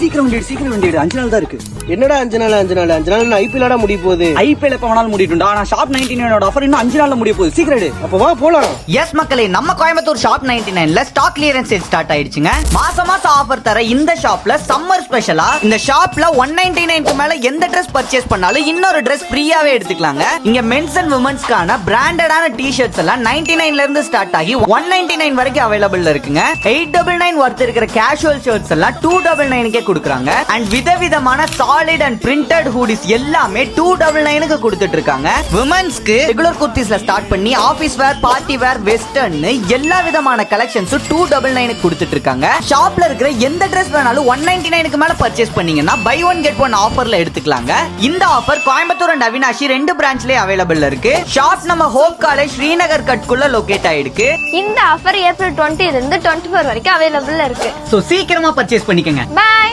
சீக்கிரம் வண்டிடு 5 நாள் தான் இருக்கு. என்னடா 5 நாள் ஐபிஎல் முடிய போகுது. ஐபிஎல் எப்ப வேணாலும் முடிட்டுண்டா. ஆனா ஷாப் 99 ஆஃபர் இன்னும் 5 நாள்ல முடிய போகுது. சீக்கிரம் எடு. அப்ப வா போலாம். எஸ் மக்களே, நம்ம கோயம்புத்தூர் ஷாப் 99ல ஸ்டாக் கிளியரன்ஸ் சேல் ஸ்டார்ட் ஆயிடுச்சுங்க. மாசம் ஆஃபர் தர இந்த ஷாப்ல சம்மர் ஸ்பெஷலா இந்த ஷாப்ல 199க்கு மேல எந்த Dress பர்ச்சேஸ் பண்ணாலும் இன்னொரு Dress ஃப்ரீயாவே எடுத்துக்கலாங்க. இங்க மென்ஸ் அண்ட் விமென்ஸ்க்கான பிராண்டடான டி-ஷர்ட்ஸ் எல்லாம் 99ல இருந்து ஸ்டார்ட் ஆகி 199 வரைக்கும் அவைலபிள்ல இருக்குங்க. 899 வர்த் இருக்கிற கேஷுவல் ஷர்ட்ஸ் எல்லாம் 299க்கே கொடுக்குறாங்க. அண்ட் விதவிதமான சாலிட் அண்ட் பிரிண்டட் ஹூடிஸ் எல்லாமே 299க்கு கொடுத்துட்டு இருக்காங்க. விமென்ஸ்க்கு ரெகுலர் குர்த்திஸ்ல ஸ்டார்ட் பண்ணி ஆபீஸ் வேர், பார்ட்டி வேர், வெஸ்டர்ன் எல்லா விதமான கலெக்ஷன்ஸ் 299க்கு கொடுத்துட்டு இருக்காங்க. ஷாப்ல இருக்கிற எந்த Dress வேணாலும் 199க்கு மேல பர்ச்சேஸ் பண்ணீங்கன்னா பை ஒன் கெட் ஒன் ஆஃபர்ல எடுத்துக்கலாங்க. இந்த ஆஃபர் கோயம்புத்தூர் அண்ட் அவினாஷி 2 பிரான்ச்லயே அவைலபிள் இருக்கு. ஷாப் நம்ம ஹோப் காலேஜ் ஸ்ரீநகர் கட்குள்ள லொகேட் ஆயிருக்கு. இந்த ஆஃபர் ஏப்ரல் 20 இருந்து 24 வரைக்கும் அவைலபிள் இருக்கு. சோ சீக்கிரமா பர்ச்சேஸ் பண்ணிக்கங்க. பை.